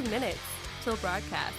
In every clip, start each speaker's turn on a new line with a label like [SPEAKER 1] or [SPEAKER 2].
[SPEAKER 1] 2 minutes till broadcast.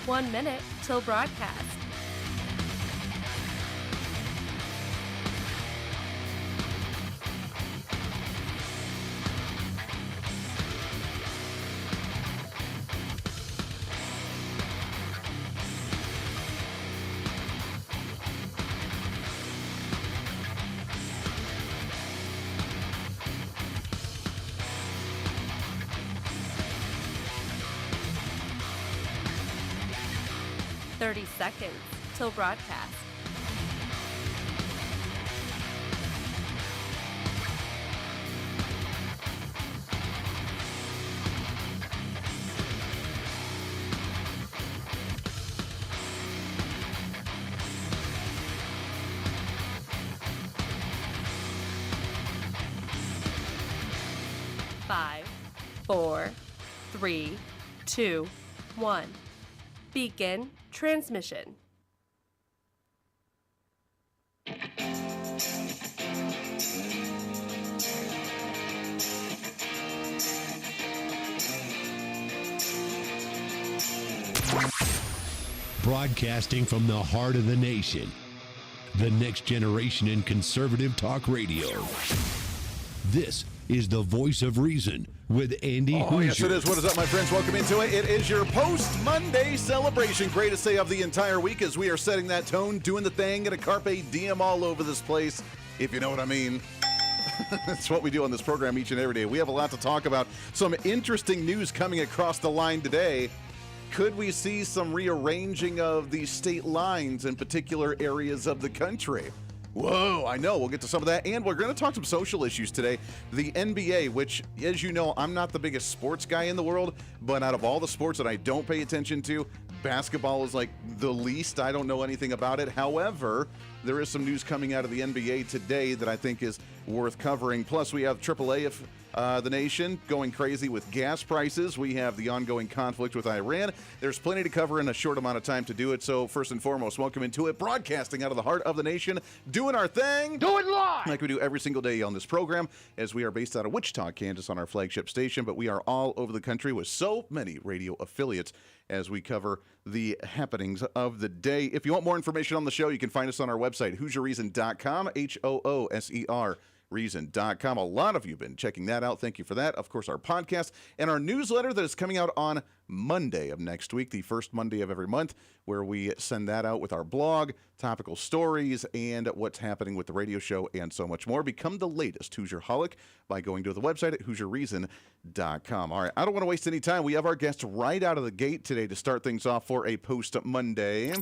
[SPEAKER 1] One minute till broadcast. Thirty seconds till broadcast. Five, 4, 3, 2, 1. Begin transmission.
[SPEAKER 2] Broadcasting from the heart of the nation, the next generation in conservative talk radio. This is the Voice of Reason with Andy Hooser.
[SPEAKER 3] Oh, yes, it is. What is up, my friends? Welcome into it. It is your post-Monday celebration. Greatest day of the entire week as we are setting that tone, doing the thing, and a carpe diem all over this place, if you know what I mean. That's what we do on this program each and every day. We have a lot to talk about. Some interesting news coming across the line today. Could we see some rearranging of the state lines in particular areas of the country? Whoa, I know. We'll get to some of that. And we're going to talk some social issues today. The NBA, which, as you know, I'm not the biggest sports guy in the world, but out of all the sports that I don't pay attention to, basketball is like the least. I don't know anything about it. However, there is some news coming out of the NBA today that I think is worth covering. Plus, we have AAA of the nation going crazy with gas prices. We have the ongoing conflict with Iran. There's plenty to cover in a short amount of time to do it. So first and foremost, welcome into it. Broadcasting out of the heart of the nation, doing our thing.
[SPEAKER 4] Do it live!
[SPEAKER 3] Like we do every single day on this program, as we are based out of Wichita, Kansas on our flagship station, but we are all over the country with so many radio affiliates as we cover the happenings of the day. If you want more information on the show, you can find us on our website, HooserReason.com, HOOSER. Reason.com. A lot of you have been checking that out. Thank you for that. Of course, our podcast and our newsletter that is coming out on Monday of next week, the first Monday of every month, where we send that out with our blog, topical stories, and what's happening with the radio show, and so much more. Become the latest Hoosier-holic by going to the website at HooserReason.com. All right, I don't want to waste any time. We have our guest right out of the gate today to start things off for a post-Monday.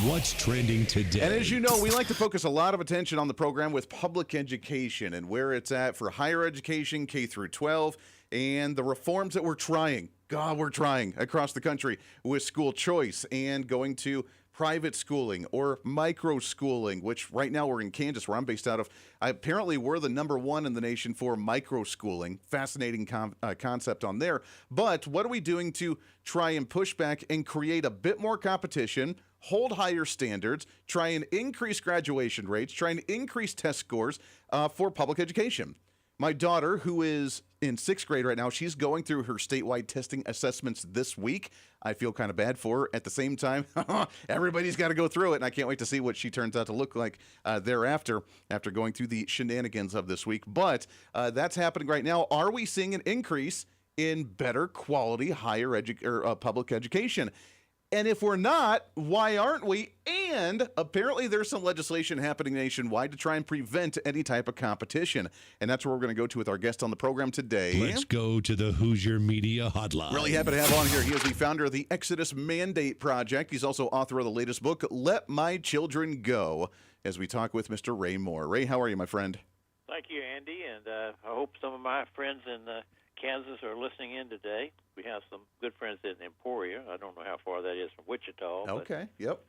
[SPEAKER 2] What's trending today?
[SPEAKER 3] And as you know, we like to focus a lot of attention on the program with public education and where it's at for higher education, K through 12, and the reforms that we're trying. God, we're trying across the country with school choice and going to private schooling or micro schooling, which right now we're in Kansas, where I'm based out of. Apparently, we're the number one in the nation for micro schooling. Fascinating concept on there. But what are we doing to try and push back and create a bit more competition, hold higher standards, try and increase graduation rates, try and increase test scores for public education? My daughter, who is in 6th grade right now, she's going through her statewide testing assessments this week. I feel kind of bad for her. At the same time, everybody's got to go through it, and I can't wait to see what she turns out to look like thereafter, after going through the shenanigans of this week. But that's happening right now. Are we seeing an increase in better quality higher public education? And if we're not, why aren't we? And apparently there's some legislation happening nationwide to try and prevent any type of competition. And that's where we're going to go to with our guest on the program today.
[SPEAKER 2] Let's go to the Hooser Media Hotline.
[SPEAKER 3] Really happy to have on here. He is the founder of the Exodus Mandate Project. He's also author of the latest book, Let My Children Go, as we talk with Mr. Ray Moore. Ray, how are you, my friend?
[SPEAKER 4] Thank you, Andy, and I hope some of my friends in Kansas are listening in today. We have some good friends in Emporia. I don't know how far that is from Wichita.
[SPEAKER 3] Okay, yep.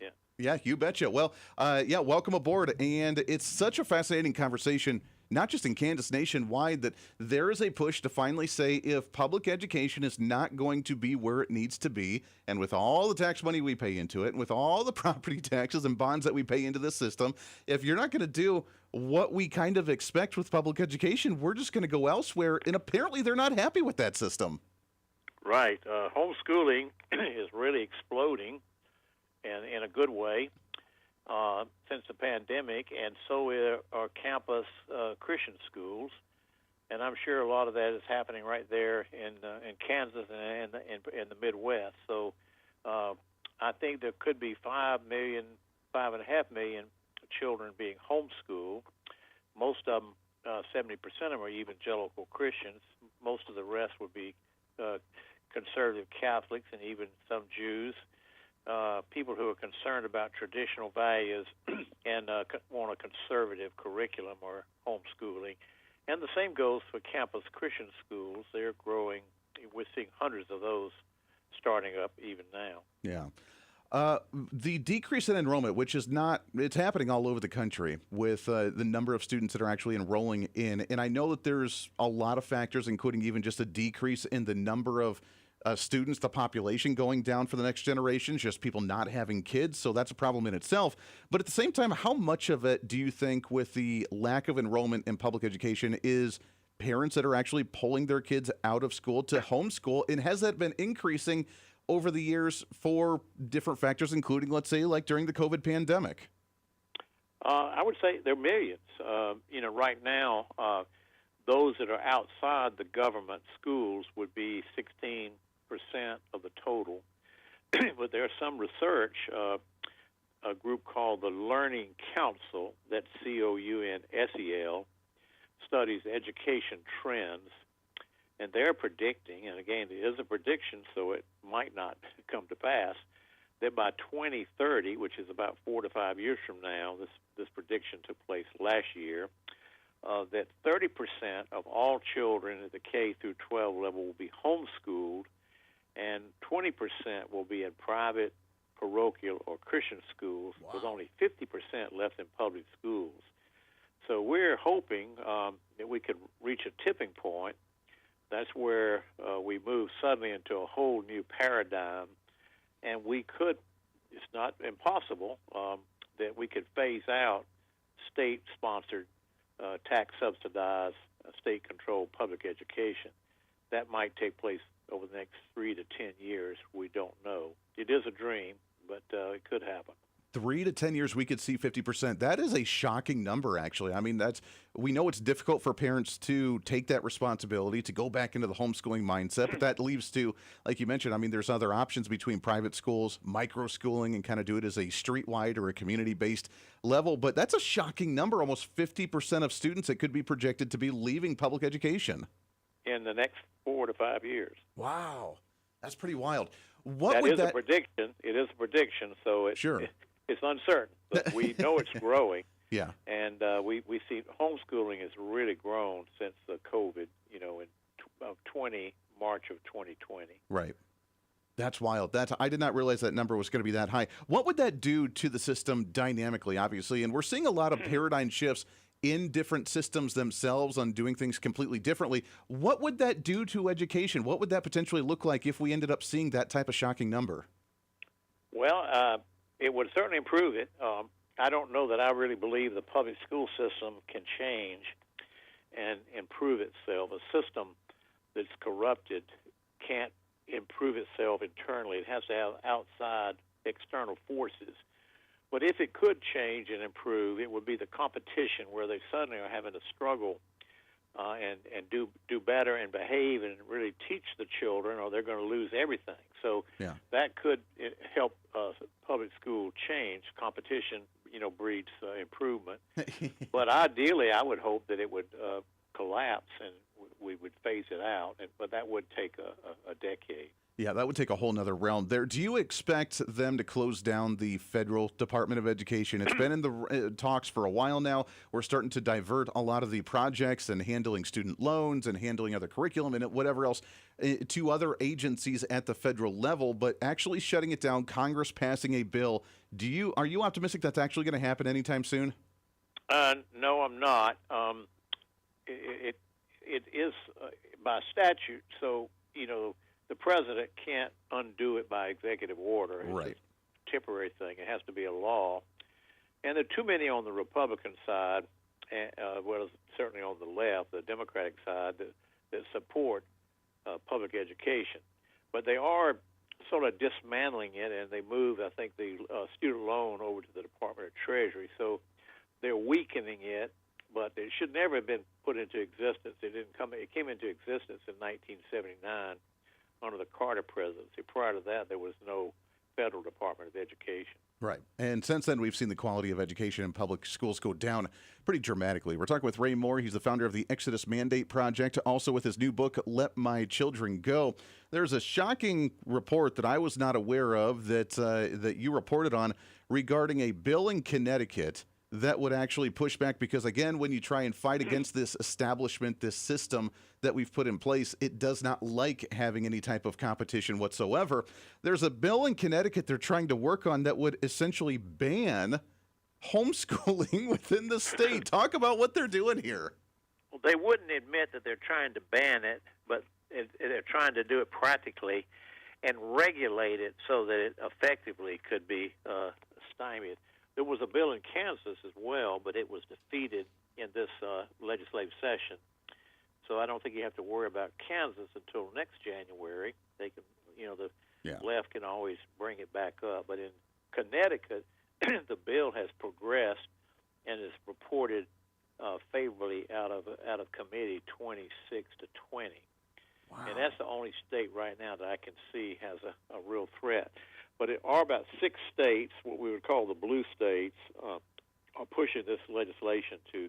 [SPEAKER 4] Yeah.
[SPEAKER 3] Yeah, you betcha. Well, welcome aboard. And it's such a fascinating conversation, not just in Kansas, nationwide, that there is a push to finally say if public education is not going to be where it needs to be, and with all the tax money we pay into it, and with all the property taxes and bonds that we pay into this system, if you're not going to do what we kind of expect with public education, we're just going to go elsewhere. And apparently they're not happy with that system.
[SPEAKER 4] Right. Homeschooling is really exploding, and in a good way, since the pandemic, and so are campus Christian schools. And I'm sure a lot of that is happening right there in Kansas and in the Midwest. So I think there could be 5.5 million children being homeschooled. Most of them, 70% of them, are evangelical Christians. Most of the rest would be conservative Catholics and even some Jews. People who are concerned about traditional values and want a conservative curriculum are homeschooling. And the same goes for campus Christian schools. They're growing. We're seeing hundreds of those starting up even now.
[SPEAKER 3] Yeah. The decrease in enrollment, which is it's happening all over the country with the number of students that are actually enrolling in. And I know that there's a lot of factors, including even just a decrease in the number of students, the population going down for the next generation, just people not having kids. So that's a problem in itself. But at the same time, how much of it do you think with the lack of enrollment in public education is parents that are actually pulling their kids out of school to homeschool? And has that been increasing over the years for different factors, including, let's say, like during the COVID pandemic?
[SPEAKER 4] I would say there are millions. Right now, those that are outside the government schools would be 16% of the total. But there's some research, a group called the Learning Council, that's COUNSEL, studies education trends. And they're predicting, and again, it is a prediction, so it might not come to pass, that by 2030, which is about 4 to 5 years from now, this prediction took place last year, that 30% of all children at the K through 12 level will be homeschooled, and 20% will be in private, parochial, or Christian schools, with only 50% left in public schools. So we're hoping that we could reach a tipping point. That's where we move suddenly into a whole new paradigm, and we could, it's not impossible, that we could phase out state-sponsored, tax-subsidized, state-controlled public education. That might take place over the next 3 to 10 years. We don't know. It is a dream, but it could happen.
[SPEAKER 3] 3 to 10 years, we could see 50%. That is a shocking number, actually. I mean, we know it's difficult for parents to take that responsibility, to go back into the homeschooling mindset, but that leaves to, like you mentioned, I mean, there's other options between private schools, micro-schooling, and kind of do it as a street-wide or a community-based level. But that's a shocking number, almost 50% of students that could be projected to be leaving public education
[SPEAKER 4] in the next 4 to 5 years.
[SPEAKER 3] Wow. That's pretty wild.
[SPEAKER 4] That is a prediction. It is a prediction, so it's uncertain, but we know it's growing.
[SPEAKER 3] Yeah.
[SPEAKER 4] And we see homeschooling has really grown since the COVID, in March of 2020.
[SPEAKER 3] Right. That's wild. I did not realize that number was going to be that high. What would that do to the system dynamically, obviously? And we're seeing a lot of paradigm shifts in different systems themselves on doing things completely differently. What would that do to education? What would that potentially look like if we ended up seeing that type of shocking number?
[SPEAKER 4] Well, it would certainly improve it. I don't know that I really believe the public school system can change and improve itself. A system that's corrupted can't improve itself internally. It has to have outside external forces. But if it could change and improve, it would be the competition where they suddenly are having to struggle and do better and behave and really teach the children, or they're going to lose everything. So that could help public school change. Competition, breeds improvement. But ideally, I would hope that it would collapse and we would phase it out. But that would take a decade.
[SPEAKER 3] Yeah, that would take a whole nother realm there. Do you expect them to close down the federal Department of Education? It's been in the talks for a while now. We're starting to divert a lot of the projects and handling student loans and handling other curriculum and whatever else to other agencies at the federal level, but actually shutting it down, Congress passing a bill. Are you optimistic that's actually going to happen anytime soon?
[SPEAKER 4] No, I'm not. It is by statute, so, the president can't undo it by executive order. It's
[SPEAKER 3] right.
[SPEAKER 4] a temporary thing. It has to be a law. And there are too many on the Republican side, well, certainly on the left, the Democratic side, that support public education. But they are sort of dismantling it, and they moved, I think, the student loan over to the Department of Treasury. So they're weakening it, but it should never have been put into existence. It came into existence in 1979. Under the Carter presidency. Prior to that, there was no federal Department of Education.
[SPEAKER 3] Right. And since then, we've seen the quality of education in public schools go down pretty dramatically. We're talking with Ray Moore. He's the founder of the Exodus Mandate Project, also with his new book, Let My Children Go. There's a shocking report that I was not aware of that you reported on regarding a bill in Connecticut that would actually push back because, again, when you try and fight against this establishment, this system that we've put in place, it does not like having any type of competition whatsoever. There's a bill in Connecticut they're trying to work on that would essentially ban homeschooling within the state. Talk about what they're doing here.
[SPEAKER 4] Well, they wouldn't admit that they're trying to ban it, but they're trying to do it practically and regulate it so that it effectively could be stymied. There was a bill in Kansas as well, but it was defeated in this legislative session. So I don't think you have to worry about Kansas until next January. They can, the left can always bring it back up. But in Connecticut, the bill has progressed and is reported favorably out of committee 26 to 20. Wow. And that's the only state right now that I can see has a real threat. But it are about 6 states, what we would call the blue states, are pushing this legislation to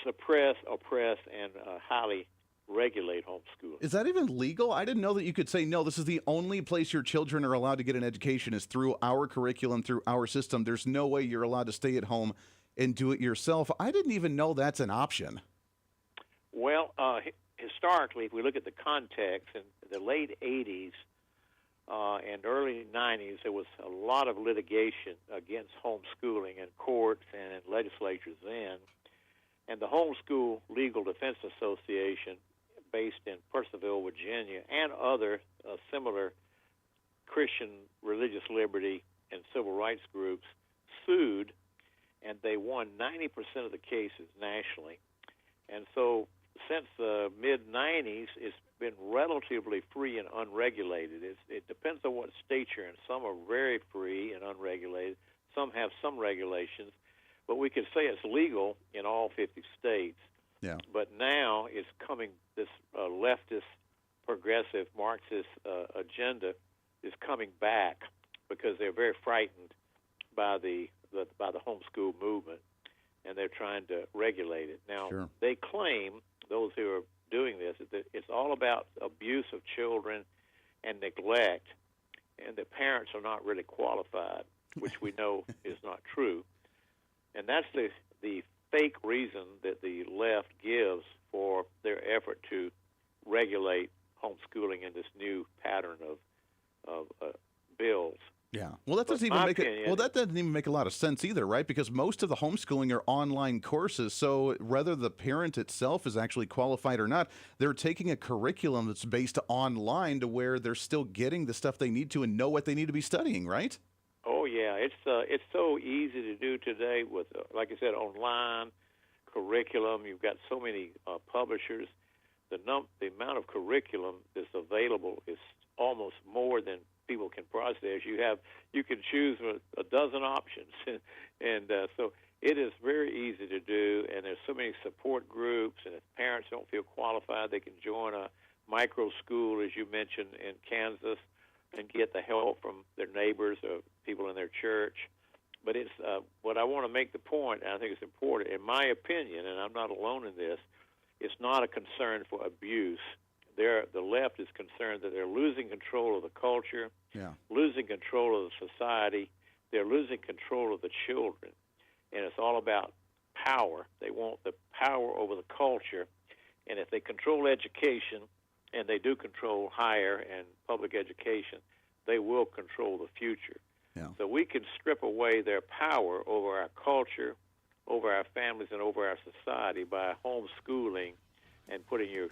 [SPEAKER 4] suppress, oppress, and highly regulate homeschooling.
[SPEAKER 3] Is that even legal? I didn't know that you could say, no, this is the only place your children are allowed to get an education is through our curriculum, through our system. There's no way you're allowed to stay at home and do it yourself. I didn't even know that's an option.
[SPEAKER 4] Well, historically, if we look at the context, in the late 80s, and early 90s, there was a lot of litigation against homeschooling in courts and in legislatures then. And the Homeschool Legal Defense Association, based in Purcellville, Virginia, and other similar Christian religious liberty and civil rights groups sued, and they won 90% of the cases nationally. And so since the mid-90s, it's been relatively free and unregulated. It depends on what state you're in. Some are very free and unregulated. Some have some regulations. But we could say it's legal in all 50 states.
[SPEAKER 3] Yeah.
[SPEAKER 4] But now it's coming, this leftist, progressive, Marxist agenda is coming back because they're very frightened by the homeschool movement, and they're trying to regulate it. Now,
[SPEAKER 3] Sure.
[SPEAKER 4] They claim, those who are doing this, that it's all about abuse of children and neglect, and the parents are not really qualified, which we know is not true. And that's the fake reason that the left gives for their effort to regulate homeschooling in this new pattern of bills.
[SPEAKER 3] Yeah. Well, that doesn't even make a lot of sense either, right? Because most of the homeschooling are online courses. So whether the parent itself is actually qualified or not, they're taking a curriculum that's based online to where they're still getting the stuff they need to and know what they need to be studying, right?
[SPEAKER 4] Oh yeah, it's so easy to do today with, like I said, online curriculum. You've got so many publishers. The amount of curriculum that's available is almost more than people can process. You can choose a dozen options, and so it is very easy to do, and there's so many support groups, and if parents don't feel qualified, they can join a micro school, as you mentioned, in Kansas, and get the help from their neighbors or people in their church. But it's what I want to make the point, and I think it's important, in my opinion, and I'm not alone in this, it's not a concern for abuse. The left is concerned that they're losing control of the culture, losing control of the society, they're losing control of the children. And it's all about power. They want the power over the culture. And if they control education, and they do control higher and public education, they will control the future. Yeah. So we can strip away their power over our culture, over our families, and over our society by homeschooling and putting your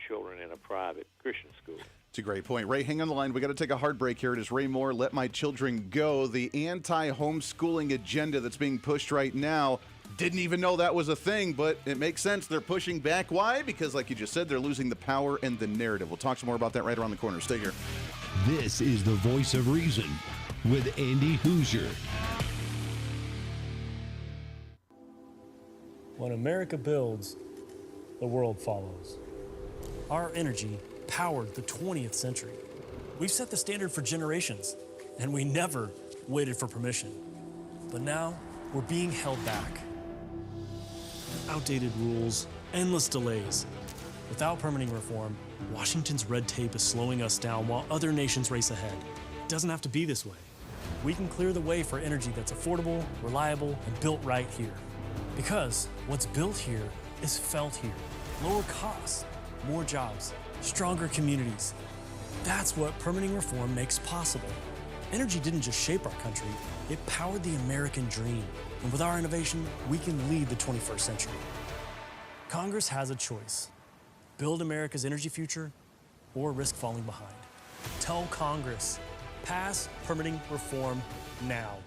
[SPEAKER 4] children in a private Christian school.
[SPEAKER 3] It's a great point. Ray, hang on the line. We got to take a hard break here. It is Ray Moore, Let My Children Go, the anti-homeschooling agenda that's being pushed right now. Didn't even know that was a thing, but it makes sense. They're pushing back. Why? Because, like you just said, they're losing the power and the narrative. We'll talk some more about that right around the corner. Stay here.
[SPEAKER 2] This is the Voice of Reason with Andy Hooser.
[SPEAKER 5] When America builds, the world follows. Our energy powered the 20th century. We've set the standard for generations, and we never waited for permission. But now, we're being held back. Outdated rules, endless delays. Without permitting reform, Washington's red tape is slowing us down while other nations race ahead. It doesn't have to be this way. We can clear the way for energy that's affordable, reliable, and built right here. Because what's built here is felt here. Lower costs, more jobs, stronger communities. That's what permitting reform makes possible. Energy didn't just shape our country, it powered the American dream. And with our innovation, we can lead the 21st century. Congress has a choice. Build America's energy future or risk falling behind. Tell Congress, pass permitting reform now.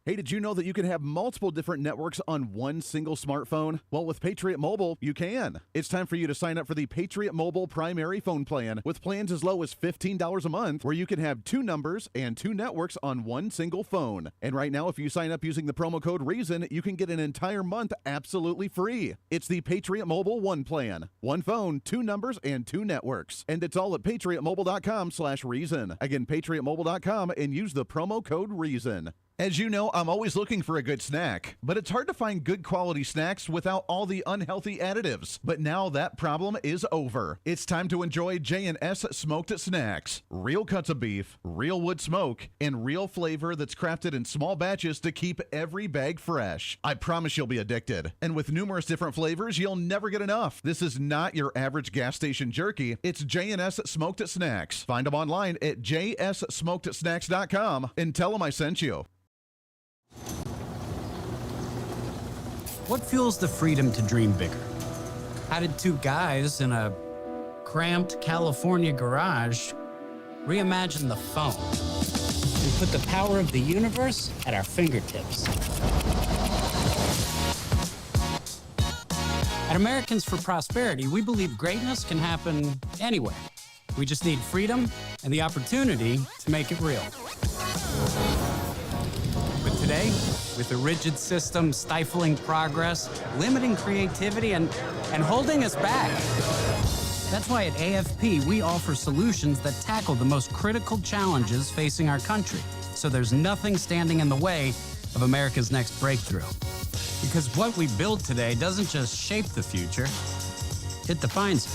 [SPEAKER 3] Hey, did you know that you can have multiple different networks on one single smartphone? Well, with Patriot Mobile, you can. It's time for you to sign up for the Patriot Mobile primary phone plan with plans as low as $15 a month, where you can have 2 numbers and 2 networks on one single phone. And right now, if you sign up using the promo code REASON, you can get an entire month absolutely free. It's the Patriot Mobile One plan. 1 phone, 2 numbers, and 2 networks. And it's all at patriotmobile.com/reason. Again, patriotmobile.com, and use the promo code REASON. As you know, I'm always looking for a good snack, but it's hard to find good quality snacks without all the unhealthy additives. But now that problem is over. It's time to enjoy J&S Smoked Snacks. Real cuts of beef, real wood smoke, and real flavor that's crafted in small batches to keep every bag fresh. I promise you'll be addicted. And with numerous different flavors, you'll never get enough. This is not your average gas station jerky. It's J&S Smoked Snacks. Find them online at jssmokedsnacks.com and tell them I sent you.
[SPEAKER 6] What fuels the freedom to dream bigger? How did 2 guys in a cramped California garage reimagine the phone and put the power of the universe at our fingertips? At Americans for Prosperity, we believe greatness can happen anywhere. We just need freedom and the opportunity to make it real. But today, with a rigid system stifling progress, limiting creativity, and holding us back. That's why at AFP, we offer solutions that tackle the most critical challenges facing our country, so there's nothing standing in the way of America's next breakthrough. Because what we build today doesn't just shape the future, it defines it.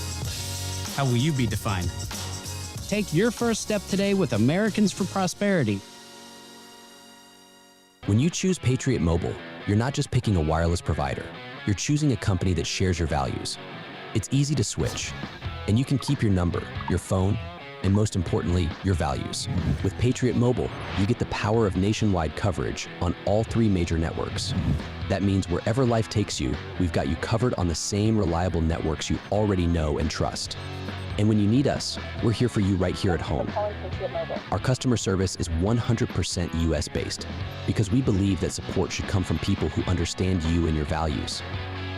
[SPEAKER 6] How will you be defined? Take your first step today with Americans for Prosperity.
[SPEAKER 7] When you choose Patriot Mobile, you're not just picking a wireless provider. You're choosing a company that shares your values. It's easy to switch, and you can keep your number, your phone, and most importantly, your values. With Patriot Mobile, you get the power of nationwide coverage on all 3 major networks. That means wherever life takes you, we've got you covered on the same reliable networks you already know and trust. And when you need us, we're here for you right here at home. Our customer service is 100% US-based because we believe that support should come from people who understand you and your values.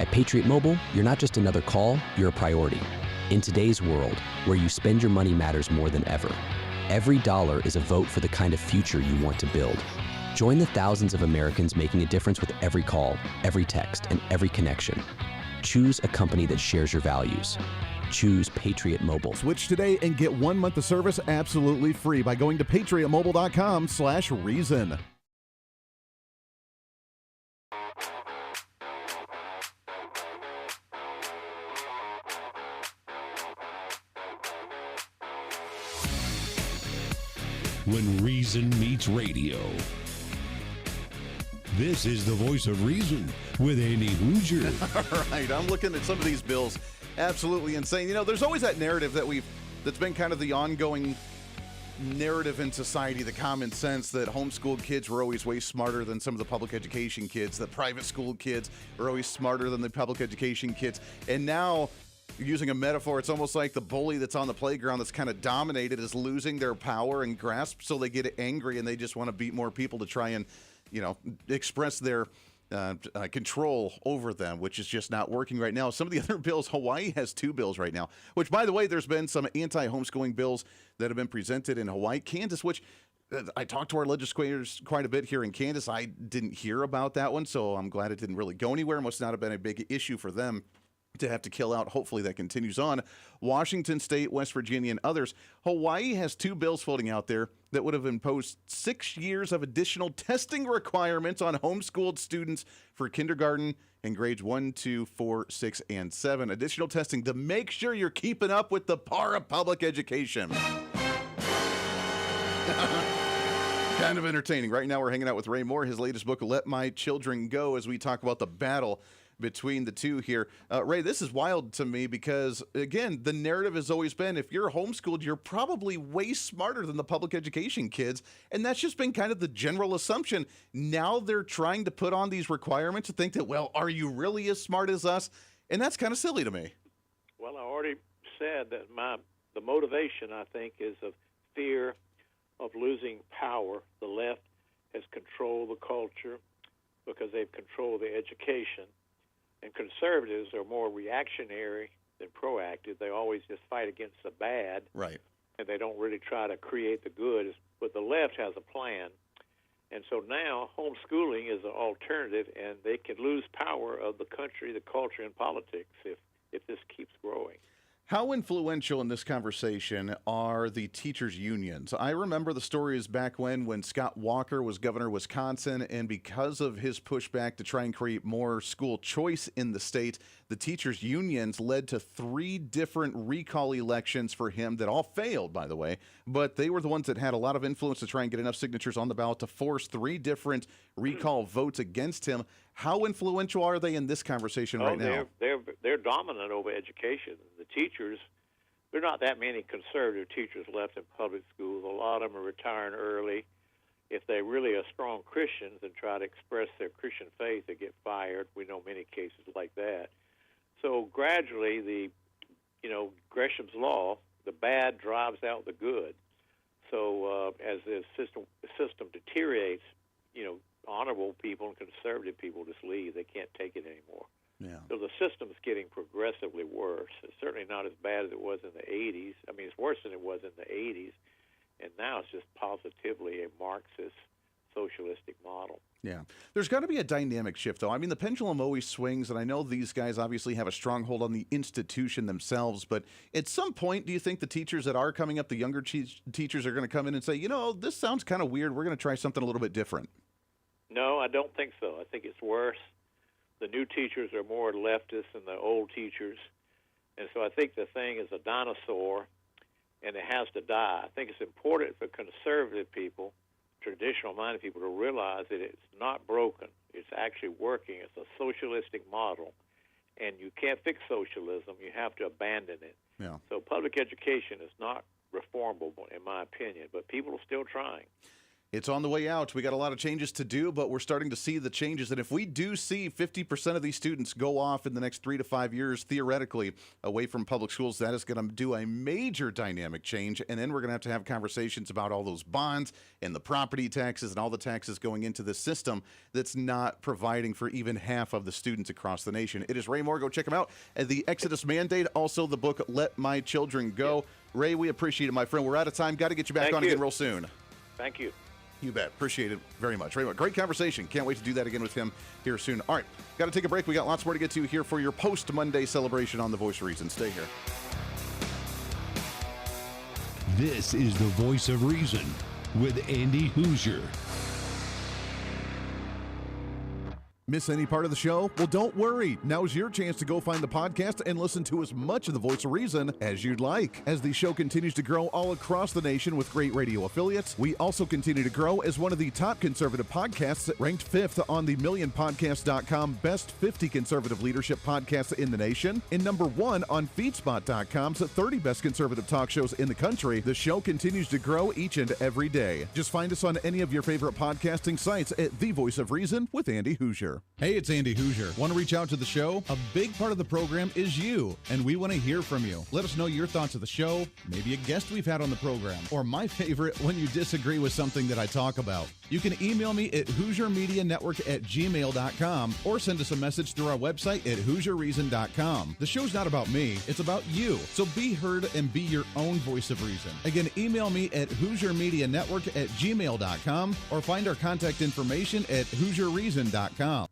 [SPEAKER 7] At Patriot Mobile, you're not just another call, you're a priority. In today's world, where you spend your money matters more than ever, every dollar is a vote for the kind of future you want to build. Join the thousands of Americans making a difference with every call, every text, and every connection. Choose a company that shares your values. Choose Patriot Mobile.
[SPEAKER 3] Switch today and get 1 month of service absolutely free by going to patriotmobile.com/reason.
[SPEAKER 2] When reason meets radio. This is the voice of reason with Andy Hooser.
[SPEAKER 3] All right, I'm looking at some of these bills. Absolutely insane. You know, there's always that narrative that's been kind of the ongoing narrative in society, the common sense that homeschooled kids were always way smarter than some of the public education kids, that private school kids are always smarter than the public education kids. And now, using a metaphor, it's almost like the bully that's on the playground that's kind of dominated is losing their power and grasp, so they get angry and they just want to beat more people to try and, express their control over them, which is just not working right now. Some of the other bills, Hawaii has 2 bills right now, which, by the way, there's been some anti-homeschooling bills that have been presented in Hawaii. Kansas, which I talked to our legislators quite a bit here in Kansas. I didn't hear about that one, so I'm glad it didn't really go anywhere. Must not have been a big issue for them to have to kill out. Hopefully that continues on. Washington State, West Virginia, and others. Hawaii has 2 bills floating out there that would have imposed 6 years of additional testing requirements on homeschooled students for kindergarten and grades 1, 2, 4, 6, and 7. Additional testing to make sure you're keeping up with the par of public education. Kind of entertaining. Right now we're hanging out with Ray Moore, his latest book, Let My Children Go, as we talk about the battle between the two here. Ray, this is wild to me because, again, the narrative has always been if you're homeschooled, you're probably way smarter than the public education kids. And that's just been kind of the general assumption. Now they're trying to put on these requirements to think that, well, are you really as smart as us? And that's kind of silly to me.
[SPEAKER 4] Well, I already said that the motivation, I think, is of fear of losing power. The left has controlled the culture because they've controlled the education. And conservatives are more reactionary than proactive. They always just fight against the bad.
[SPEAKER 3] Right.
[SPEAKER 4] And they don't really try to create the good. But the left has a plan. And so now homeschooling is an alternative, and they can lose power of the country, the culture, and politics if this keeps growing.
[SPEAKER 3] How influential in this conversation are the teachers' unions? I remember the stories back when Scott Walker was governor of Wisconsin, and because of his pushback to try and create more school choice in the state, the teachers' unions led to 3 different recall elections for him that all failed, by the way, but they were the ones that had a lot of influence to try and get enough signatures on the ballot to force 3 different recall votes against him. How influential are they in this conversation right now?
[SPEAKER 4] They're dominant over education. The teachers, there are not that many conservative teachers left in public schools. A lot of them are retiring early. If they really are strong Christians and try to express their Christian faith, they get fired. We know many cases like that. So gradually, Gresham's law, the bad drives out the good. So as the system deteriorates, honorable people and conservative people just leave. They can't take it anymore.
[SPEAKER 3] Yeah.
[SPEAKER 4] So the system's getting progressively worse. It's certainly not as bad as it was in the 80s. I mean, it's worse than it was in the 80s. And now it's just positively a Marxist socialistic model.
[SPEAKER 3] Yeah. There's got to be a dynamic shift, though. I mean, the pendulum always swings, and I know these guys obviously have a stronghold on the institution themselves, but at some point, do you think the teachers that are coming up, the younger teachers, are going to come in and say, this sounds kind of weird. We're going to try something a little bit different?
[SPEAKER 4] No, I don't think so. I think it's worse. The new teachers are more leftist than the old teachers. And so I think the thing is a dinosaur, and it has to die. I think it's important for conservative people, traditional-minded people, to realize that it's not broken. It's actually working. It's a socialistic model, and you can't fix socialism. You have to abandon it.
[SPEAKER 3] Yeah.
[SPEAKER 4] So public education is not reformable, in my opinion, but people are still trying.
[SPEAKER 3] It's on the way out. We got a lot of changes to do, but we're starting to see the changes. And if we do see 50% of these students go off in the next 3 to 5 years, theoretically, away from public schools, that is going to do a major dynamic change. And then we're going to have conversations about all those bonds and the property taxes and all the taxes going into the system that's not providing for even half of the students across the nation. It is Ray Moore. Go check him out. The Exodus Mandate, also the book, Let My Children Go. Ray, we appreciate it, my friend. We're out of time. Got to get you back on again real soon.
[SPEAKER 4] Thank you.
[SPEAKER 3] You bet. Appreciate it very much. Very much. Great conversation. Can't wait to do that again with him here soon. All right. Got to take a break. We got lots more to get to here for your post-Monday celebration on The Voice of Reason. Stay here.
[SPEAKER 2] This is the Voice of Reason with Andy Hooser.
[SPEAKER 3] Miss any part of the show? Well, don't worry. Now's your chance to go find the podcast and listen to as much of the Voice of Reason as you'd like. As the show continues to grow all across the nation with great radio affiliates, we also continue to grow as one of the top conservative podcasts, ranked 5th on the MillionPodcast.com Best 50 Conservative Leadership Podcasts in the nation, and number 1 on FeedSpot.com's 30 Best Conservative Talk Shows in the country. The show continues to grow each and every day. Just find us on any of your favorite podcasting sites at The Voice of Reason with Andy Hooser.
[SPEAKER 8] Hey, it's Andy Hooser. Want to reach out to the show? A big part of the program is you, and we want to hear from you. Let us know your thoughts of the show, maybe a guest we've had on the program, or my favorite, when you disagree with something that I talk about. You can email me at HooserMediaNetwork@gmail.com or send us a message through our website at HooserReason.com. The show's not about me, it's about you. So be heard and be your own voice of reason. Again, email me at HooserMediaNetwork@gmail.com or find our contact information at HooserReason.com.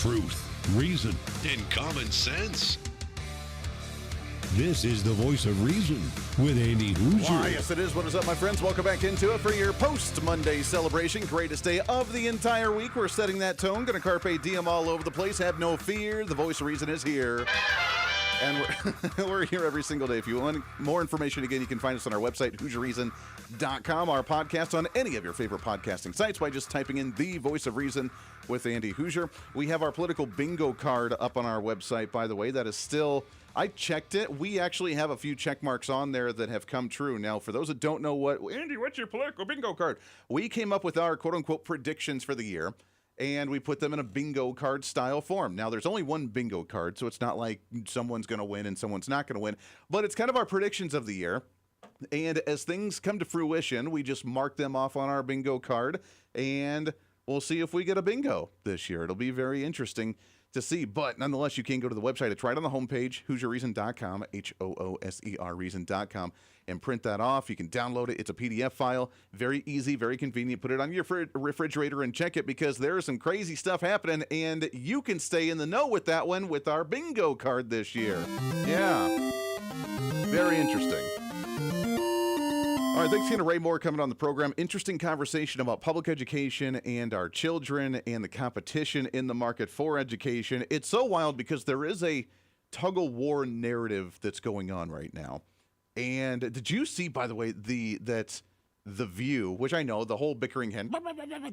[SPEAKER 2] truth, reason, and common sense. This is the voice of reason with Andy Hooser.
[SPEAKER 3] Why, yes, it is. What is up, my friends? Welcome back into it for your post-Monday celebration. Greatest day of the entire week. We're setting that tone. Going to carpe diem all over the place. Have no fear. The voice of reason is here. And we're here every single day. If you want more information, again, you can find us on our website, HooserReason.com. Our podcast on any of your favorite podcasting sites by just typing in The Voice of Reason with Andy Hooser. We have our political bingo card up on our website, by the way. That is still... I checked it. We actually have a few check marks on there that have come true. Now, for those that don't know Andy, what's your political bingo card? We came up with our quote-unquote predictions for the year, and we put them in a bingo card style form. Now, there's only one bingo card, so it's not like someone's going to win and someone's not going to win, but it's kind of our predictions of the year. And as things come to fruition, we just mark them off on our bingo card, and we'll see if we get a bingo this year. It'll be very interesting to see, but nonetheless, you can go to the website. It's right on the homepage, HooserReason.com, HOOSER Reason.com, and print that off. You can download it. It's a PDF file. Very easy, very convenient. Put it on your refrigerator and check it because there is some crazy stuff happening, and you can stay in the know with that one with our bingo card this year. Yeah. Very interesting. All right, thanks again to Ray Moore coming on the program. Interesting conversation about public education and our children and the competition in the market for education. It's so wild because there is a tug-of-war narrative that's going on right now. And did you see, by the way, that The View, which I know, the whole bickering hen,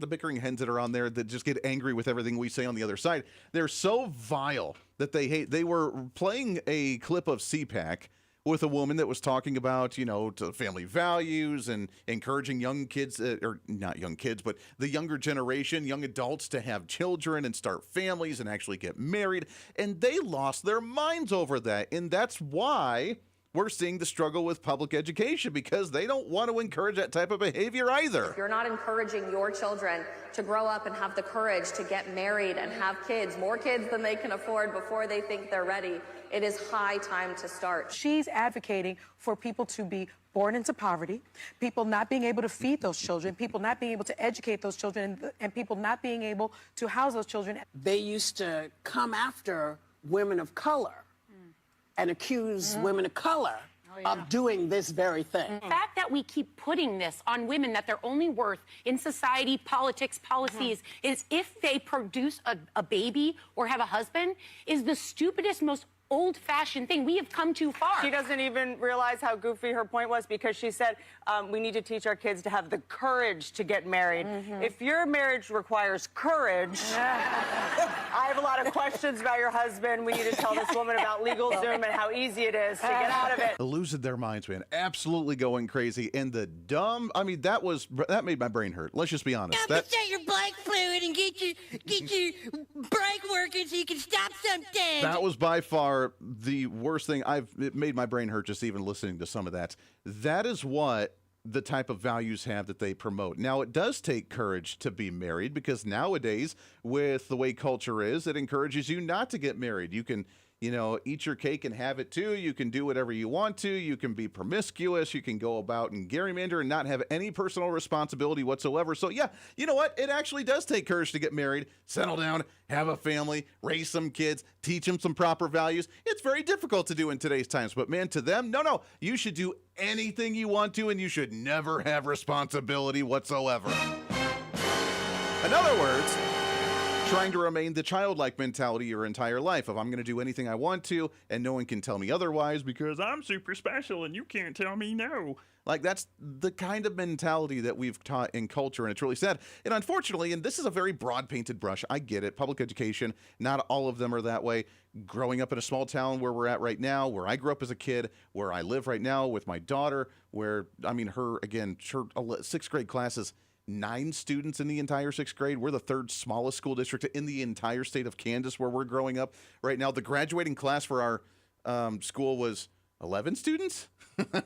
[SPEAKER 3] the bickering hens that are on there that just get angry with everything we say on the other side, they're so vile that they hate. They were playing a clip of CPAC with a woman that was talking about, to family values and encouraging young kids, or not young kids, but the younger generation, young adults to have children and start families and actually get married. And they lost their minds over that. And that's why we're seeing the struggle with public education, because they don't want to encourage that type of behavior either.
[SPEAKER 9] If you're not encouraging your children to grow up and have the courage to get married and have kids, more kids than they can afford before they think they're ready, it is high time to start.
[SPEAKER 10] She's advocating for people to be born into poverty, people not being able to feed those children, people not being able to educate those children, and people not being able to house those children.
[SPEAKER 11] They used to come after women of color and accuse women of color of doing this very thing.
[SPEAKER 12] The fact that we keep putting this on women, that their only worth in society, politics, policies, is if they produce a baby or have a husband, is the stupidest, most old-fashioned thing. We have come too far.
[SPEAKER 13] She doesn't even realize how goofy her point was, because she said we need to teach our kids to have the courage to get married. If your marriage requires courage, I have a lot of questions about your husband. We need to tell this woman about LegalZoom and how easy it is to get out of it.
[SPEAKER 3] Losing their minds, man. Absolutely going crazy. And the dumb, that made my brain hurt. Let's just be honest.
[SPEAKER 14] Set your bike fluid and get your brake working so you can stop something.
[SPEAKER 3] That was by far the worst thing. It made my brain hurt just even listening to some of that. That is what the type of values have that they promote. Now, it does take courage to be married, because nowadays, with the way culture is, it encourages you not to get married. You can, eat your cake and have it too. You can do whatever you want to. You can be promiscuous. You can go about and gerrymander and not have any personal responsibility whatsoever. So yeah, you know what? It actually does take courage to get married, settle down, have a family, raise some kids, teach them some proper values. It's very difficult to do in today's times, but man, to them, no, you should do anything you want to, and you should never have responsibility whatsoever. In other words, trying to remain the childlike mentality your entire life of I'm going to do anything I want to and no one can tell me otherwise because I'm super special and you can't tell me no. Like, that's the kind of mentality that we've taught in culture, and it's really sad. And unfortunately, and this is a very broad painted brush, I get it, public education, not all of them are that way. Growing up in a small town where we're at right now, where I grew up as a kid, where I live right now with my daughter, where, her sixth grade class is 9 students in the entire 6th grade. We're the 3rd smallest school district in the entire state of Kansas where we're growing up right now. The graduating class for our school was 11 students.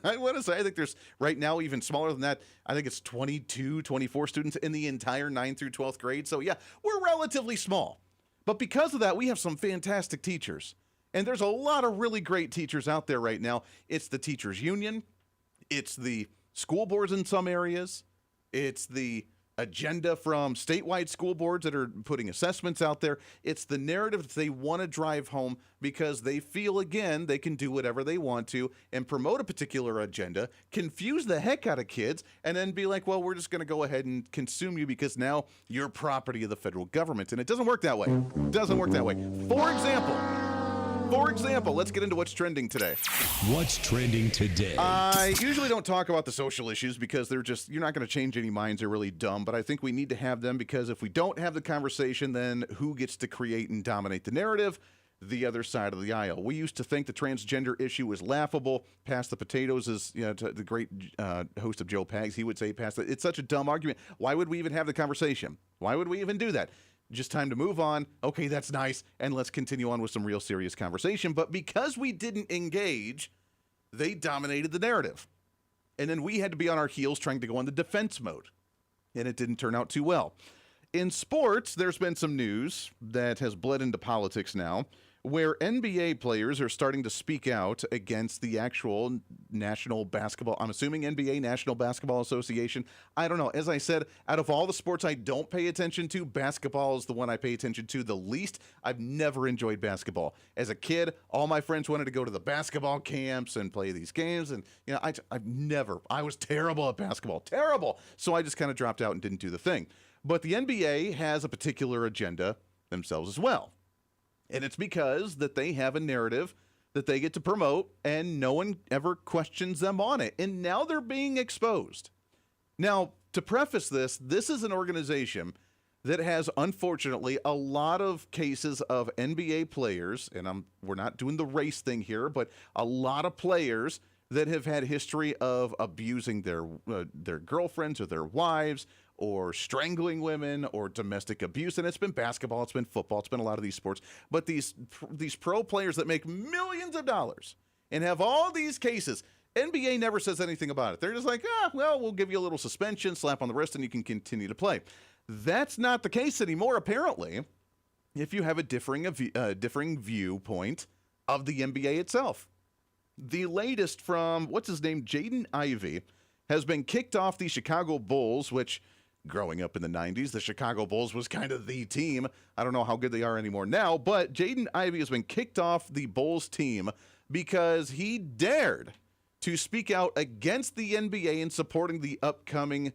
[SPEAKER 3] I want to say, I think there's right now even smaller than that. I think it's 22, 24 students in the entire 9th through 12th grade. So yeah, we're relatively small. But because of that, we have some fantastic teachers. And there's a lot of really great teachers out there right now. It's the teachers union. It's the school boards in some areas. It's the agenda from statewide school boards that are putting assessments out there. It's the narrative that they want to drive home because they feel, again, they can do whatever they want to and promote a particular agenda, confuse the heck out of kids, and then be like, well, we're just going to go ahead and consume you because now you're property of the federal government. And it doesn't work that way. It doesn't work that way. For example, let's get into what's trending today.
[SPEAKER 2] What's trending today?
[SPEAKER 3] I usually don't talk about the social issues because you're not going to change any minds. They're really dumb, but I think we need to have them because if we don't have the conversation, then who gets to create and dominate the narrative? The other side of the aisle. We used to think the transgender issue was laughable. Pass the potatoes, as the great host of Joe Pags, he would say, pass it. It's such a dumb argument. Why would we even have the conversation? Why would we even do that? Just time to move on. Okay, that's nice. And let's continue on with some real serious conversation. But because we didn't engage, they dominated the narrative. And then we had to be on our heels trying to go on the defense mode. And it didn't turn out too well. In sports, there's been some news that has bled into politics now, where NBA players are starting to speak out against the actual National Basketball, I'm assuming NBA, National Basketball Association. I don't know. As I said, out of all the sports I don't pay attention to, basketball is the one I pay attention to the least. I've never enjoyed basketball. As a kid, all my friends wanted to go to the basketball camps and play these games. And, I was terrible at basketball. Terrible. So I just kind of dropped out and didn't do the thing. But the NBA has a particular agenda themselves as well. And it's because that they have a narrative that they get to promote and no one ever questions them on it. And now they're being exposed. Now, to preface this is an organization that has, unfortunately, a lot of cases of NBA players, and we're not doing the race thing here, but a lot of players that have had history of abusing their girlfriends or their wives, or strangling women, or domestic abuse. And it's been basketball, it's been football, it's been a lot of these sports. But these pro players that make millions of dollars and have all these cases, NBA never says anything about it. They're just like, we'll give you a little suspension, slap on the wrist, and you can continue to play. That's not the case anymore, apparently, if you have a differing viewpoint of the NBA itself. The latest from, Jaden Ivey, has been kicked off the Chicago Bulls, which, growing up in the 90s, the Chicago Bulls was kind of the team. I don't know how good they are anymore now, but Jaden Ivey has been kicked off the Bulls team because he dared to speak out against the NBA in supporting the upcoming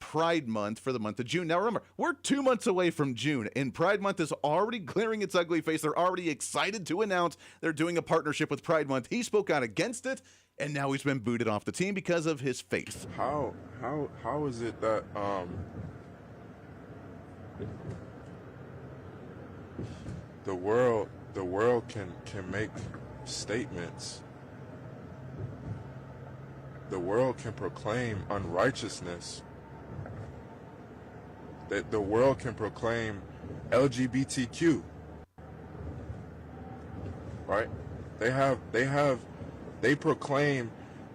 [SPEAKER 3] Pride Month for the month of June. Now remember, we're 2 months away from June, and Pride Month is already glaring its ugly face. They're already excited to announce they're doing a partnership with Pride Month. He spoke out against it, and now he's been booted off the team because of his faith.
[SPEAKER 15] How is it that the world can make statements? The world can proclaim unrighteousness. That the world can proclaim LGBTQ. Right? They proclaim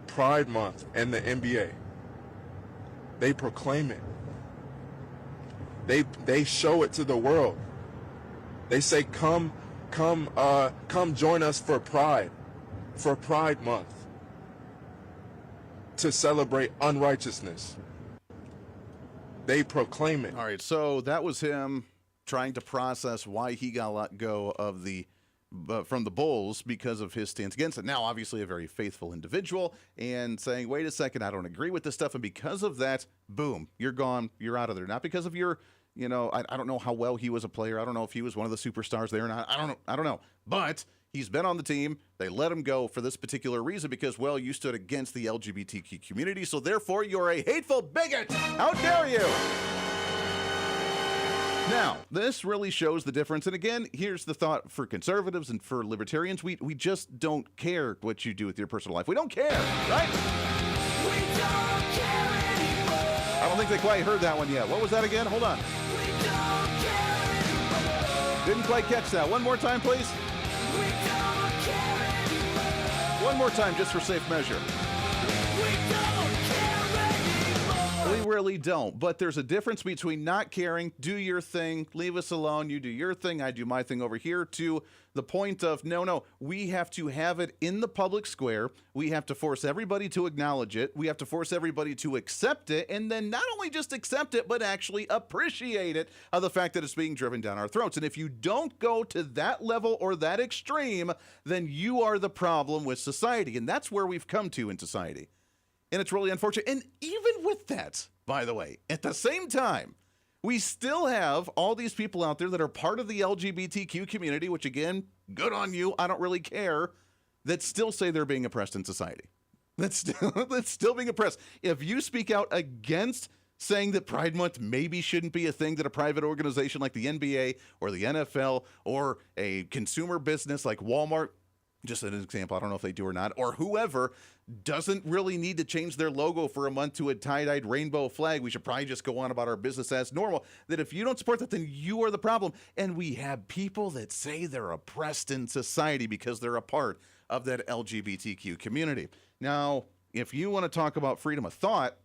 [SPEAKER 15] Pride Month and the NBA. They proclaim it. They show it to the world. They say, come join us for Pride Month, to celebrate unrighteousness. They proclaim it.
[SPEAKER 3] All right, so that was him trying to process why he got let go of from the Bulls because of his stance against it. Now, obviously, a very faithful individual, and saying, wait a second, I don't agree with this stuff, and because of that, boom, you're gone, you're out of there. Not because of your, I don't know how well he was a player. I don't know if he was one of the superstars there or not. I don't know. But he's been on the team. They let him go for this particular reason because, well, you stood against the LGBTQ community, so therefore you're a hateful bigot. How dare you? Now, this really shows the difference. And again, here's the thought for conservatives and for libertarians. We just don't care what you do with your personal life. We don't care, right? We don't care anymore. I don't think they quite heard that one yet. What was that again? Hold on. We don't care anymore. Didn't quite catch that. One more time, please. We don't care anymore. One more time, just for safe measure. We don't care anymore. We really don't. But there's a difference between not caring, do your thing, leave us alone, you do your thing, I do my thing over here, to the point of, no, we have to have it in the public square. We have to force everybody to acknowledge it. We have to force everybody to accept it, and then not only just accept it, but actually appreciate it, the fact that it's being driven down our throats. And if you don't go to that level or that extreme, then you are the problem with society. And that's where we've come to in society. And it's really unfortunate. And even with that, by the way, at the same time, we still have all these people out there that are part of the LGBTQ community, which again, good on you, I don't really care, that still say they're being oppressed in society. That's still being oppressed. If you speak out against saying that Pride Month maybe shouldn't be a thing that a private organization like the NBA or the NFL or a consumer business like Walmart, just an example, I don't know if they do or not, or whoever doesn't really need to change their logo for a month to a tie-dyed rainbow flag. We should probably just go on about our business as normal. That if you don't support that, then you are the problem. And we have people that say they're oppressed in society because they're a part of that LGBTQ community. Now, if you want to talk about freedom of thought,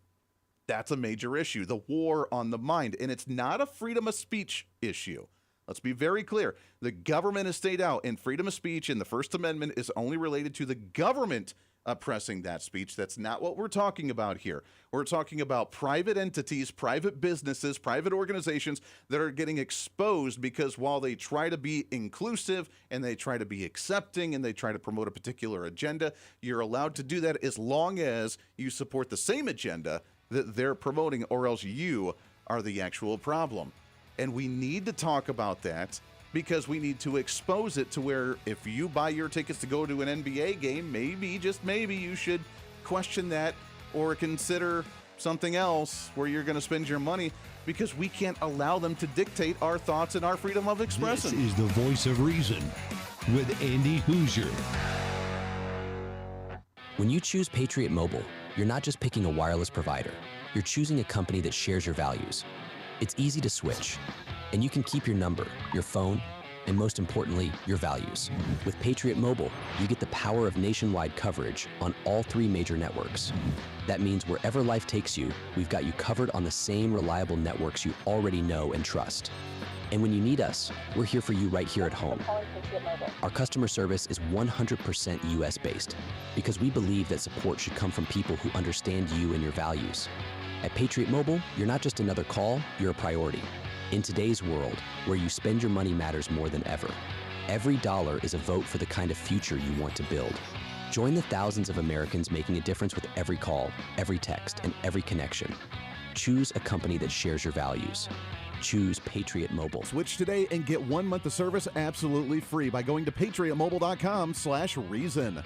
[SPEAKER 3] that's a major issue, the war on the mind. And it's not a freedom of speech issue. Let's be very clear. The government has stayed out, and freedom of speech in the First Amendment is only related to the government oppressing that speech. That's not what we're talking about here. We're talking about private entities, private businesses, private organizations that are getting exposed because while they try to be inclusive and they try to be accepting and they try to promote a particular agenda, you're allowed to do that as long as you support the same agenda that they're promoting, or else you are the actual problem. And we need to talk about that because we need to expose it to where if you buy your tickets to go to an NBA game, maybe, just maybe, you should question that or consider something else where you're going to spend your money, because we can't allow them to dictate our thoughts and our freedom of expression.
[SPEAKER 2] This is the Voice of Reason with Andy Hooser.
[SPEAKER 7] When you choose Patriot Mobile, you're not just picking a wireless provider. You're choosing a company that shares your values. It's easy to switch, and you can keep your number, your phone, and most importantly, your values. With Patriot Mobile, you get the power of nationwide coverage on all 3 major networks. That means wherever life takes you, we've got you covered on the same reliable networks you already know and trust. And when you need us, we're here for you right here at home. Our customer service is 100% US-based because we believe that support should come from people who understand you and your values. At Patriot Mobile, you're not just another call, you're a priority. In today's world, where you spend your money matters more than ever, every dollar is a vote for the kind of future you want to build. Join the thousands of Americans making a difference with every call, every text, and every connection. Choose a company that shares your values. Choose Patriot Mobile.
[SPEAKER 8] Switch today and get 1 month of service absolutely free by going to patriotmobile.com/reason.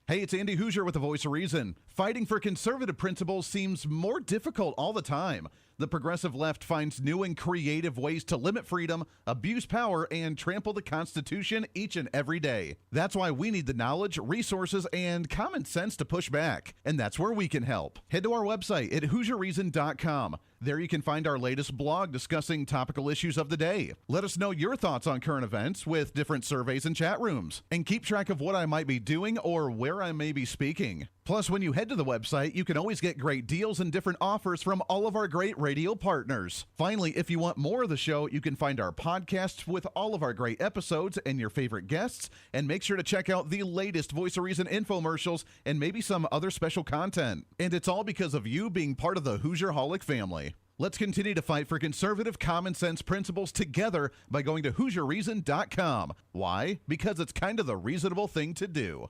[SPEAKER 8] Hey, it's Andy Hooser with the Voice of Reason. Fighting for conservative principles seems more difficult all the time. The progressive left finds new and creative ways to limit freedom, abuse power, and trample the Constitution each and every day. That's why we need the knowledge, resources, and common sense to push back. And that's where we can help. Head to our website at HooserReason.com. There you can find our latest blog discussing topical issues of the day. Let us know your thoughts on current events with different surveys and chat rooms. And keep track of what I might be doing or where I may be speaking. Plus, when you head to the website, you can always get great deals and different offers from all of our great radio partners. Finally, if you want more of the show, you can find our podcasts with all of our great episodes and your favorite guests. And make sure to check out the latest Voice of Reason infomercials and maybe some other special content. And it's all because of you being part of the Hoosier-holic family. Let's continue to fight for conservative common sense principles together by going to HooserReason.com. Why? Because it's kind of the reasonable thing to do.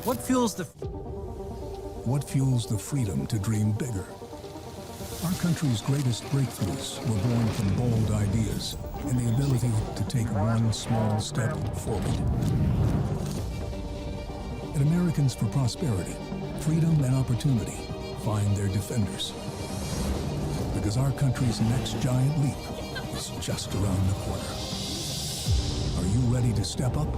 [SPEAKER 16] What fuels the freedom to dream bigger? Our country's greatest breakthroughs were born from bold ideas and the ability to take one small step forward. At Americans for Prosperity, freedom and opportunity find their defenders. Because our country's next giant leap is just around the corner. Are you ready to step up?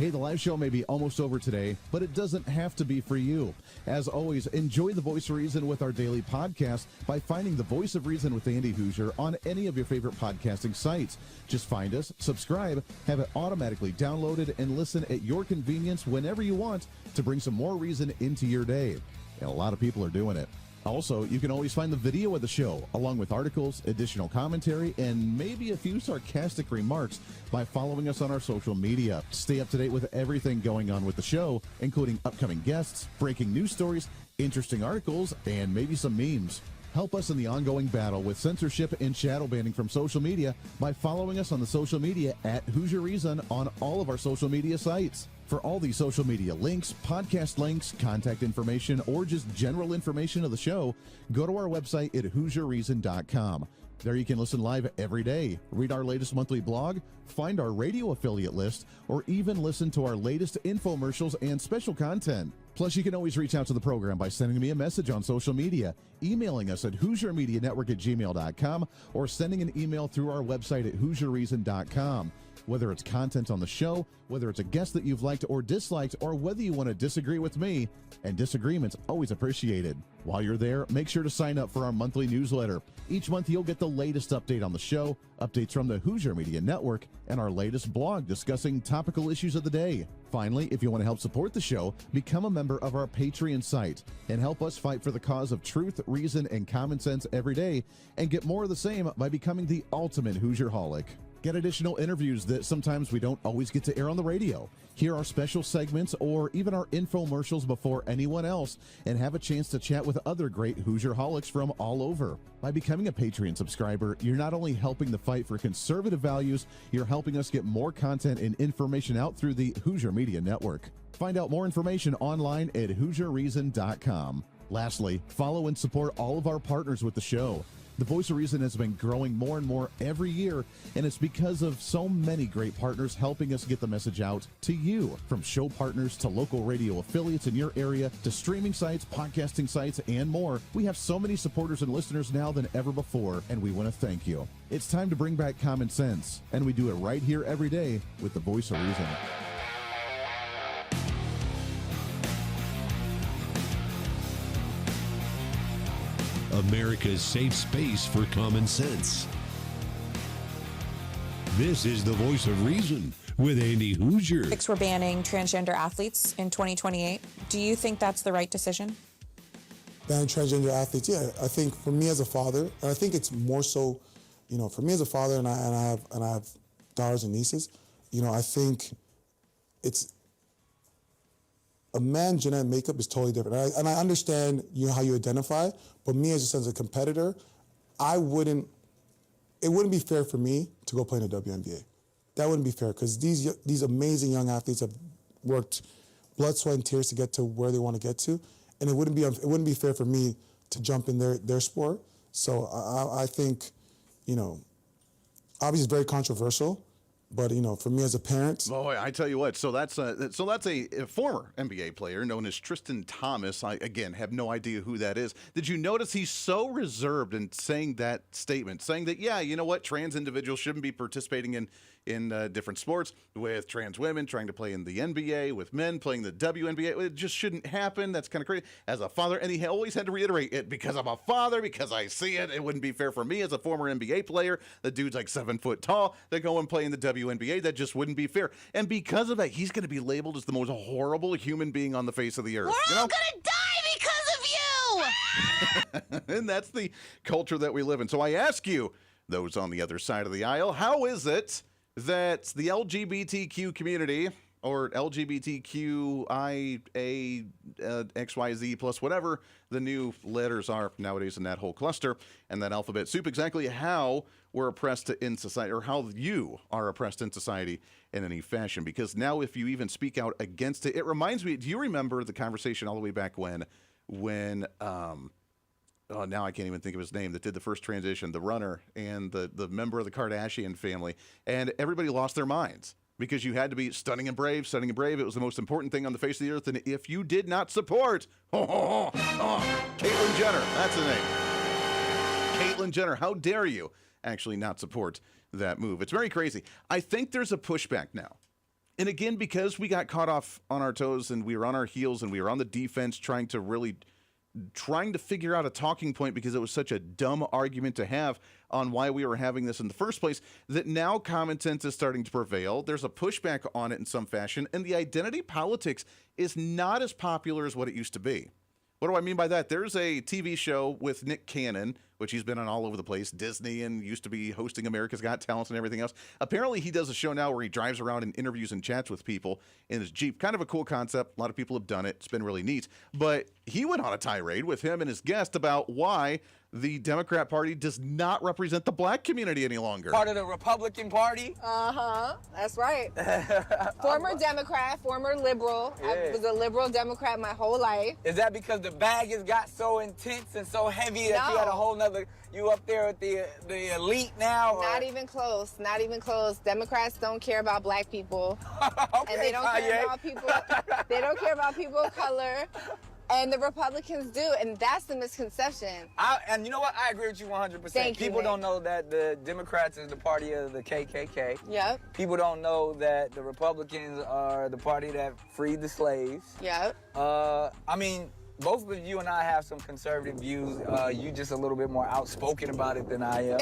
[SPEAKER 8] Hey, the live show may be almost over today, but it doesn't have to be for you. As always, enjoy the Voice of Reason with our daily podcast by finding the Voice of Reason with Andy Hooser on any of your favorite podcasting sites. Just find us, subscribe, have it automatically downloaded, and listen at your convenience whenever you want to bring some more reason into your day. And a lot of people are doing it. Also, you can always find the video of the show, along with articles, additional commentary, and maybe a few sarcastic remarks by following us on our social media. Stay up to date with everything going on with the show, including upcoming guests, breaking news stories, interesting articles, and maybe some memes. Help us in the ongoing battle with censorship and shadow banning from social media by following us on the social media at Hooser Reason on all of our social media sites. For all these social media links, podcast links, contact information, or just general information of the show, go to our website at HooserReason.com. There you can listen live every day, read our latest monthly blog, find our radio affiliate list, or even listen to our latest infomercials and special content. Plus, you can always reach out to the program by sending me a message on social media, emailing us at HooserMediaNetwork@gmail.com, or sending an email through our website at HooserReason.com. Whether it's content on the show, whether it's a guest that you've liked or disliked, or whether you want to disagree with me, and disagreement's always appreciated. While you're there, make sure to sign up for our monthly newsletter. Each month, you'll get the latest update on the show, updates from the Hooser Media Network, and our latest blog discussing topical issues of the day. Finally, if you want to help support the show, become a member of our Patreon site and help us fight for the cause of truth, reason, and common sense every day, and get more of the same by becoming the ultimate Hoosierholic. Get additional interviews that sometimes we don't always get to air on the radio. Hear our special segments or even our infomercials before anyone else, and have a chance to chat with other great Hoosierholics from all over. By becoming a Patreon subscriber, you're not only helping the fight for conservative values, you're helping us get more content and information out through the Hooser Media Network. Find out more information online at HooserReason.com. Lastly, follow and support all of our partners with the show. The Voice of Reason has been growing more and more every year, and it's because of so many great partners helping us get the message out to you. From show partners to local radio affiliates in your area to streaming sites, podcasting sites, and more, we have so many supporters and listeners now than ever before, and we want to thank you. It's time to bring back common sense, and we do it right here every day with the Voice of Reason.
[SPEAKER 2] America's safe space for common sense. This is the Voice of Reason with Andy Hooser.
[SPEAKER 17] We're banning transgender athletes in 2028. Do you think that's the right decision?
[SPEAKER 18] Banning transgender athletes, yeah. I think for me as a father, and I think it's more so, for me as a father, and I have daughters and nieces, I think it's a man's genetic makeup is totally different. And I understand how you identify, but me as a competitor, it wouldn't be fair for me to go play in the WNBA. That wouldn't be fair because these amazing young athletes have worked blood, sweat, and tears to get to where they want to get to, and it wouldn't be fair for me to jump in their sport. So I think, obviously it's very controversial. But, for me as a parent...
[SPEAKER 3] Boy, I tell you what, so that's a former NBA player known as Tristan Thomas. I, again, have no idea who that is. Did you notice he's so reserved in saying that statement, saying that, yeah, you know what, trans individuals shouldn't be participating in different sports, with trans women trying to play in the NBA, with men playing the WNBA. It just shouldn't happen. That's kind of crazy. As a father, and he always had to reiterate it, because I'm a father, because I see it. It wouldn't be fair for me as a former NBA player. The dude's like 7 foot tall. They go and play in the WNBA. That just wouldn't be fair. And because of that, he's going to be labeled as the most horrible human being on the face of the earth.
[SPEAKER 14] We're all going to die because of you!
[SPEAKER 3] And that's the culture that we live in. So I ask you, those on the other side of the aisle, how is it that the LGBTQ community, or LGBTQIA, XYZ plus whatever the new letters are nowadays in that whole cluster and that alphabet soup, exactly how we're oppressed in society, or how you are oppressed in society in any fashion? Because now if you even speak out against it, it reminds me, do you remember the conversation all the way back when now I can't even think of his name, that did the first transition, the runner and the member of the Kardashian family, and everybody lost their minds because you had to be stunning and brave. It was the most important thing on the face of the earth. And if you did not support, Caitlyn Jenner, that's the name. Caitlyn Jenner, how dare you actually not support that move? It's very crazy. I think there's a pushback now And again, because we got caught off on our toes and we were on our heels and we were on the defense trying to figure out a talking point because it was such a dumb argument to have on why we were having this in the first place, that now common sense is starting to prevail. There's a pushback on it in some fashion, and the identity politics is not as popular as what it used to be. What do I mean by that? There's a TV show with Nick Cannon, which he's been on all over the place, Disney, and used to be hosting America's Got Talent and everything else. Apparently, he does a show now where he drives around and interviews and chats with people in his Jeep. Kind of a cool concept. A lot of people have done it. It's been really neat. But he went on a tirade with him and his guest about why the Democrat Party does not represent the black community any longer.
[SPEAKER 19] Part of the Republican Party?
[SPEAKER 20] Uh-huh. That's right. Former Democrat, former liberal.
[SPEAKER 19] Yeah.
[SPEAKER 20] I was a liberal Democrat my whole life.
[SPEAKER 19] Is that because the bag has got so intense and so heavy that you had a whole nother, you up there with the elite now?
[SPEAKER 20] Not even close. Not even close. Democrats don't care about black people.
[SPEAKER 19] Okay,
[SPEAKER 20] and they don't care about people. They don't care about people of color. And the Republicans do, and that's the misconception.
[SPEAKER 19] And you know what? I agree with you 100%.
[SPEAKER 20] Thank you,
[SPEAKER 19] People
[SPEAKER 20] Nick.
[SPEAKER 19] don't know that the Democrats is the party of the KKK.
[SPEAKER 20] Yep.
[SPEAKER 19] People don't know that the Republicans are the party that freed the slaves.
[SPEAKER 20] Yep.
[SPEAKER 19] I mean, both of you and I have some conservative views. You just a little bit more outspoken about it than I am.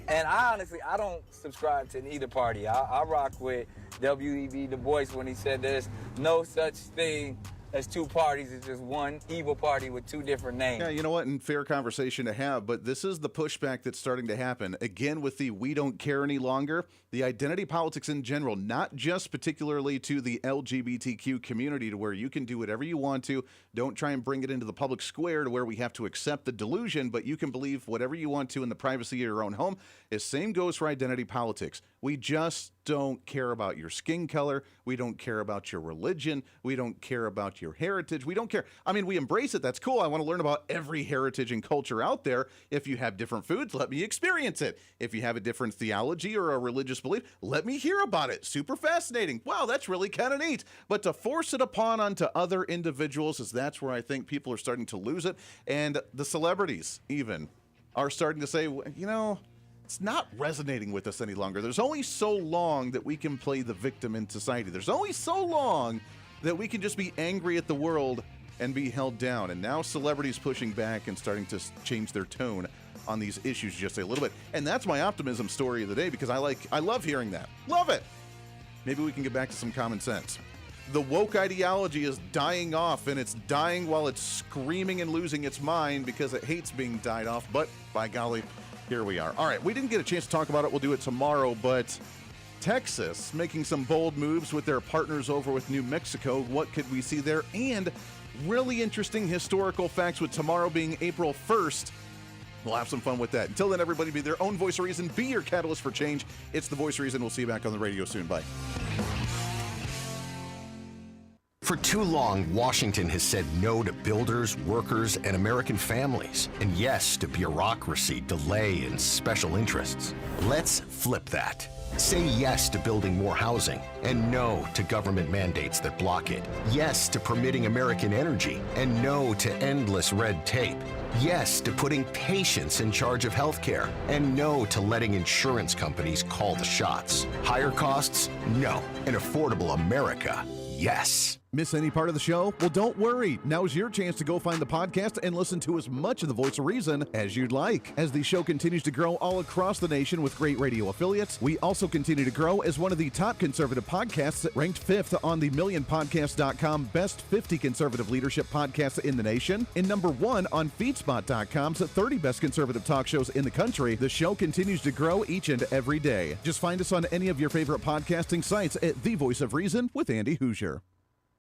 [SPEAKER 19] And I don't subscribe to either party. I rock with W.E.B. Du Bois when he said there's no such thing as two parties. It's just one evil party with two different names.
[SPEAKER 3] Yeah, you know what? And fair conversation to have, but this is the pushback that's starting to happen. Again, with the we don't care any longer, the identity politics in general, not just particularly to the LGBTQ community to where you can do whatever you want to. Don't try and bring it into the public square to where we have to accept the delusion, but you can believe whatever you want to in the privacy of your own home. The same goes for identity politics. We just don't care about your skin color. We don't care about your religion. We don't care about your heritage. We don't care. I mean, we embrace it. That's cool. I want to learn about every heritage and culture out there. If you have different foods, let me experience it. If you have a different theology or a religious belief, let me hear about it. Super fascinating. Wow, that's really kind of neat. But to force it onto other individuals, that's where I think people are starting to lose it. And the celebrities even are starting to say, you know, it's not resonating with us any longer. There's only so long that we can play the victim in society. There's only so long that we can just be angry at the world and be held down. And now celebrities pushing back and starting to change their tone on these issues just a little bit. And that's my optimism story of the day, because I love hearing that. Love it. Maybe we can get back to some common sense. The woke ideology is dying off, and it's dying while it's screaming and losing its mind because it hates being died off. But by golly, here we are. All right, we didn't get a chance to talk about it. We'll do it tomorrow, but Texas making some bold moves with their partners over with New Mexico. What could we see there? And really interesting historical facts with tomorrow being April 1st. We'll have some fun with that. Until then, everybody be their own voice of reason. Be your catalyst for change. It's the Voice of Reason. We'll see you back on the radio soon. Bye.
[SPEAKER 21] For too long, Washington has said no to builders, workers, and American families, and yes to bureaucracy, delay, and special interests. Let's flip that. Say yes to building more housing, and no to government mandates that block it. Yes to permitting American energy, and no to endless red tape. Yes to putting patients in charge of healthcare, and no to letting insurance companies call the shots. Higher costs? No. An affordable America? Yes.
[SPEAKER 3] Miss any part of the show? Well, don't worry. Now's your chance to go find the podcast and listen to as much of the Voice of Reason as you'd like. As the show continues to grow all across the nation with great radio affiliates, we also continue to grow as one of the top conservative podcasts, ranked 5th on the MillionPodcast.com Best 50 Conservative Leadership Podcasts in the nation, and number 1 on FeedSpot.com's 30 Best Conservative Talk Shows in the country. The show continues to grow each and every day. Just find us on any of your favorite podcasting sites at The Voice of Reason with Andy Hooser.